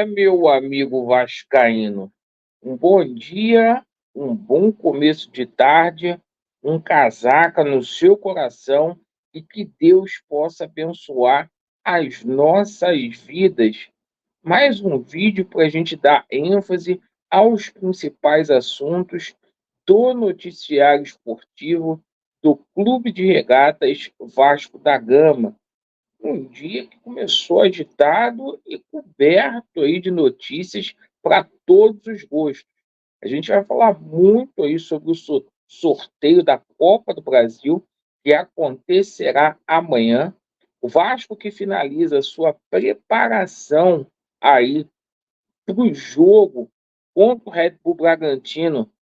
Meu amigo vascaíno? Um bom dia, um bom começo de tarde, um casaca no seu coração e que Deus possa abençoar as nossas vidas. Mais um vídeo para a gente dar ênfase aos principais assuntos do noticiário esportivo do Clube de Regatas Vasco da Gama. Um dia que começou agitado e coberto aí de notícias para todos os gostos. A gente vai falar muito aí sobre o sorteio da Copa do Brasil, que acontecerá amanhã. O Vasco que finaliza sua preparação aí para o jogo contra o Red Bull Bragantino,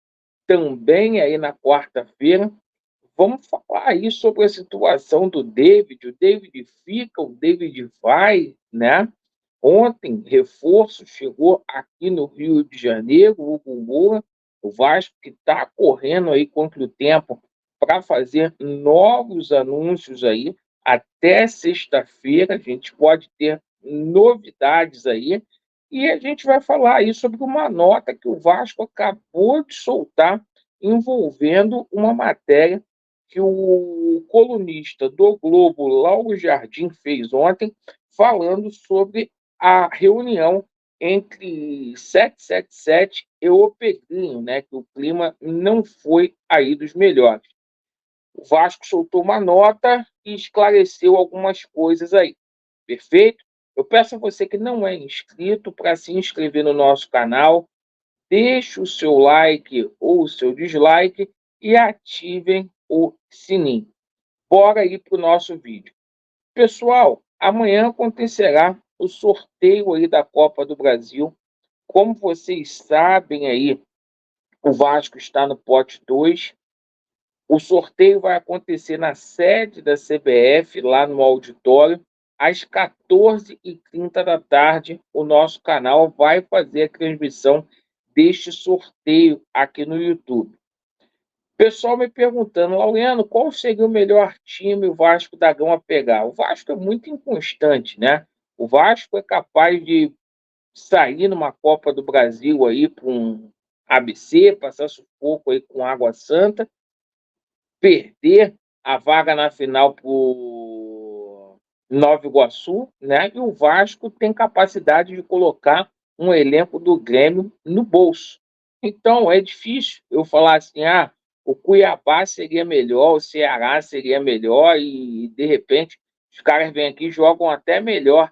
também aí na quarta-feira. Vamos falar aí sobre a situação do David. O David fica, o David vai, né? Ontem, reforço chegou aqui no Rio de Janeiro, o Hugo Moura, o Vasco que está correndo aí contra o tempo para fazer novos anúncios aí. Até sexta-feira a gente pode ter novidades aí. E a gente vai falar aí sobre uma nota que o Vasco acabou de soltar envolvendo uma matéria que o colunista do Globo, Lauro Jardim, fez ontem, falando sobre a reunião entre 777 e o Pedrinho, né, que o clima não foi aí dos melhores. O Vasco soltou uma nota e esclareceu algumas coisas aí. Perfeito? Eu peço a você que não é inscrito para se inscrever no nosso canal, deixe o seu like ou o seu dislike e ativem o sininho. Bora ir para o nosso vídeo. Pessoal, amanhã acontecerá o sorteio aí da Copa do Brasil. Como vocês sabem aí, o Vasco está no pote 2. O sorteio vai acontecer na sede da CBF, lá no auditório, às 14h30 da tarde. O nosso canal vai fazer a transmissão deste sorteio aqui no YouTube. Pessoal me perguntando, Laureano, qual seria o melhor time o Vasco da Gama pegar? O Vasco é muito inconstante, né? O Vasco é capaz de sair numa Copa do Brasil aí para um ABC, passar sufoco aí com Água Santa, perder a vaga na final para o Nova Iguaçu, né? E o Vasco tem capacidade de colocar um elenco do Grêmio no bolso. Então, é difícil eu falar assim, o Cuiabá seria melhor, o Ceará seria melhor e, de repente, os caras vêm aqui e jogam até melhor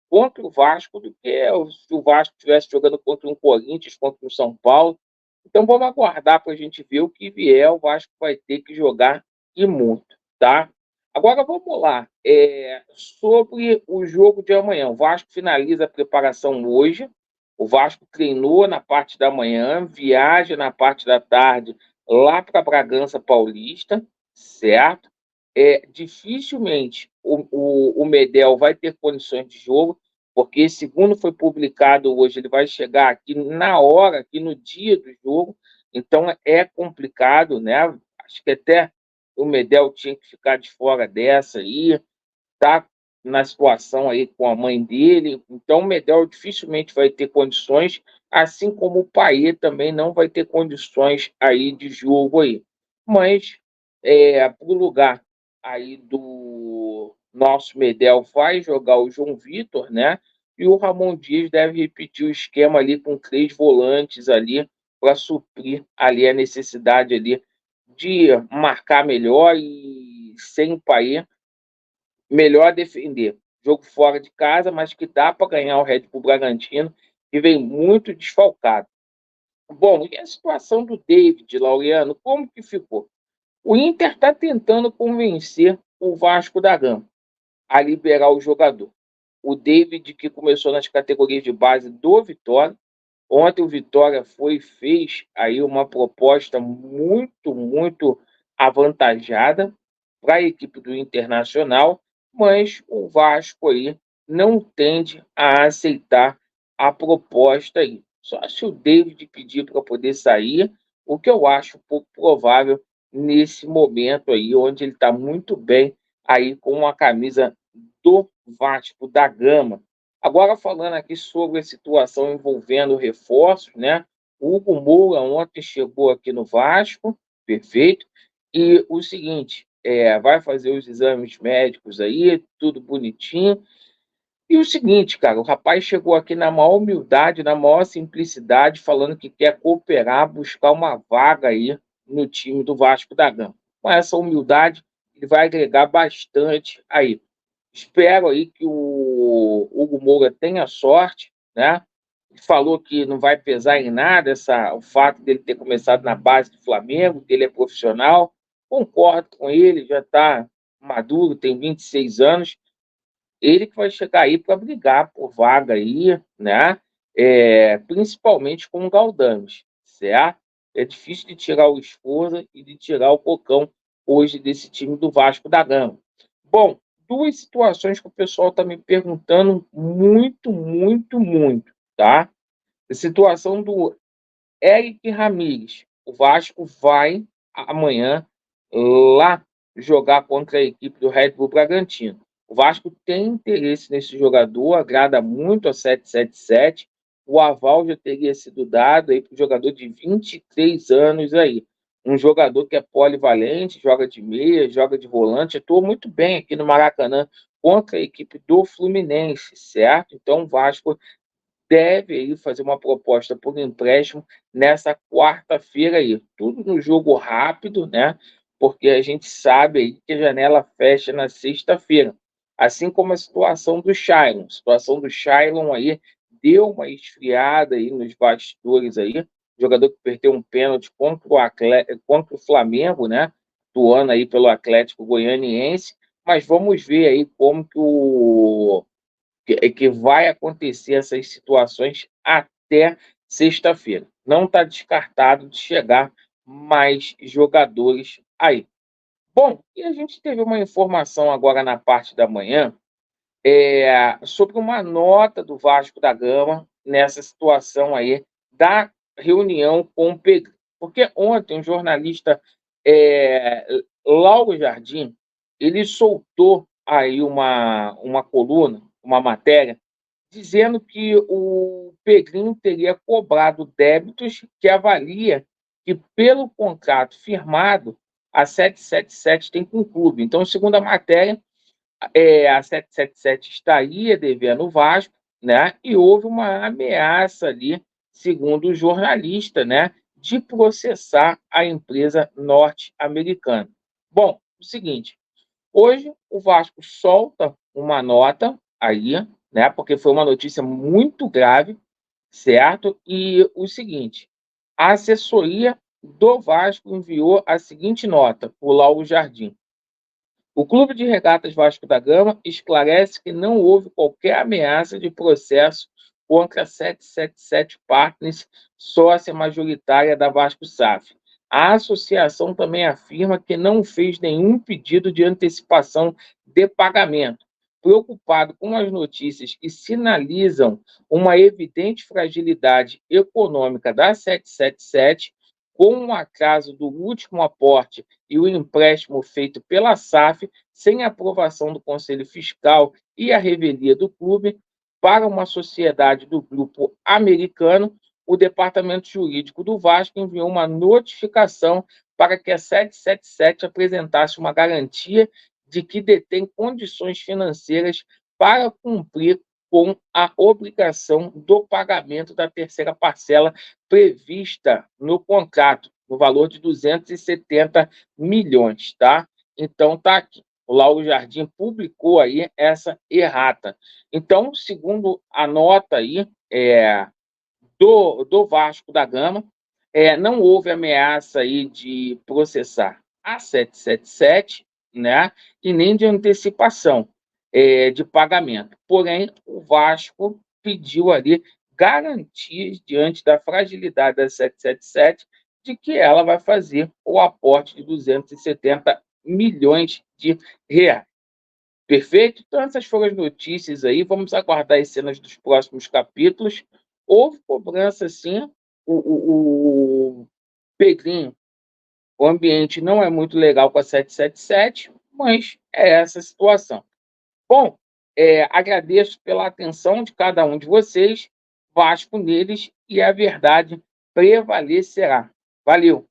contra o Vasco do que se o Vasco estivesse jogando contra um Corinthians, contra um São Paulo. Então vamos aguardar para a gente ver o que vier. O Vasco vai ter que jogar e muito, tá? Agora vamos lá. Sobre o jogo de amanhã. O Vasco finaliza a preparação hoje. O Vasco treinou na parte da manhã, viaja na parte da tarde lá para Bragança Paulista, certo? Dificilmente o Medel vai ter condições de jogo, porque, segundo foi publicado hoje, ele vai chegar aqui na hora, aqui no dia do jogo, então é complicado, né? Acho que até o Medel tinha que ficar de fora dessa aí, tá na situação aí com a mãe dele, então o Medel dificilmente vai ter condições, assim como o Payet também não vai ter condições aí de jogo aí. Mas, para o lugar aí do nosso Medel vai jogar o João Vitor, né? E o Ramon Dias deve repetir o esquema ali com 3 volantes ali para suprir ali a necessidade ali de marcar melhor e sem o Payet, melhor defender. Jogo fora de casa, mas que dá para ganhar o Red Bull Bragantino, que vem muito desfalcado. Bom, e a situação do David, Laureano, como que ficou? O Inter está tentando convencer o Vasco da Gama a liberar o jogador. O David, que começou nas categorias de base do Vitória, ontem o Vitória fez aí uma proposta muito avantajada para a equipe do Internacional, mas o Vasco aí não tende a aceitar a proposta aí. Só se o David pedir para poder sair, o que eu acho pouco provável nesse momento aí, onde ele está muito bem aí com a camisa do Vasco da Gama. Agora falando aqui sobre a situação envolvendo reforços, né? O Hugo Moura ontem chegou aqui no Vasco, perfeito. E o seguinte, vai fazer os exames médicos aí, tudo bonitinho. E o seguinte, cara, o rapaz chegou aqui na maior humildade, na maior simplicidade, falando que quer cooperar, buscar uma vaga aí no time do Vasco da Gama. Com essa humildade, ele vai agregar bastante aí. Espero aí que o Hugo Moura tenha sorte, né? Ele falou que não vai pesar em nada o fato dele ter começado na base do Flamengo, que ele é profissional. Concordo com ele, já está maduro, tem 26 anos. Ele que vai chegar aí para brigar por vaga aí, né? Principalmente com o Galdames, certo? É difícil de tirar o Esforza e de tirar o Cocão hoje desse time do Vasco da Gama. Bom, duas situações que o pessoal está me perguntando muito, muito, muito, tá? A situação do Eric Ramírez. O Vasco vai amanhã lá jogar contra a equipe do Red Bull Bragantino. O Vasco tem interesse nesse jogador, agrada muito a 777. O aval já teria sido dado aí para o jogador de 23 anos aí. Um jogador que é polivalente, joga de meia, joga de volante, atuou muito bem aqui no Maracanã contra a equipe do Fluminense, certo? Então o Vasco deve aí fazer uma proposta por empréstimo nessa quarta-feira aí. Tudo no jogo rápido, né? Porque a gente sabe aí que a janela fecha na sexta-feira. Assim como a situação do Shailon. A situação do Shailon aí deu uma esfriada aí nos bastidores aí. Jogador que perdeu um pênalti contra o Flamengo, né? Atuando aí pelo Atlético Goianiense. Mas vamos ver aí como que vai acontecer essas situações até sexta-feira. Não está descartado de chegar mais jogadores aí. Bom, e a gente teve uma informação agora na parte da manhã sobre uma nota do Vasco da Gama nessa situação aí da reunião com o Pedro. Porque ontem um jornalista, é, Lauro Jardim, ele soltou aí uma coluna, uma matéria, dizendo que o Pedrinho teria cobrado débitos que avalia que, pelo contrato firmado, a 777 tem com o clube. Então, segundo a matéria, a 777 estaria devendo o Vasco, né? E houve uma ameaça ali, segundo o jornalista, né? De processar a empresa norte-americana. Bom, o seguinte, hoje o Vasco solta uma nota aí, né? Porque foi uma notícia muito grave, certo? E o seguinte, a assessoria do Vasco enviou a seguinte nota para o Lauro Jardim. O Clube de Regatas Vasco da Gama esclarece que não houve qualquer ameaça de processo contra a 777 Partners, sócia majoritária da Vasco SAF. A associação também afirma que não fez nenhum pedido de antecipação de pagamento. Preocupado com as notícias que sinalizam uma evidente fragilidade econômica da 777, com o atraso do último aporte e o empréstimo feito pela SAF, sem aprovação do Conselho Fiscal e a revelia do clube, para uma sociedade do grupo americano, o Departamento Jurídico do Vasco enviou uma notificação para que a 777 apresentasse uma garantia de que detém condições financeiras para cumprir com a obrigação do pagamento da terceira parcela prevista no contrato, no valor de 270 milhões, tá? Então, tá aqui. O Lauro Jardim publicou aí essa errata. Então, segundo a nota aí do Vasco da Gama, não houve ameaça aí de processar a 777, né? E nem de antecipação de pagamento. Porém, o Vasco pediu ali garantias diante da fragilidade da 777 de que ela vai fazer o aporte de 270 milhões de reais. Perfeito? Então, essas foram as notícias aí. Vamos aguardar as cenas dos próximos capítulos. Houve cobrança, sim. O Pedrinho, o ambiente não é muito legal com a 777, mas é essa a situação. Bom, Agradeço pela atenção de cada um de vocês. Vasco neles e a verdade prevalecerá. Valeu!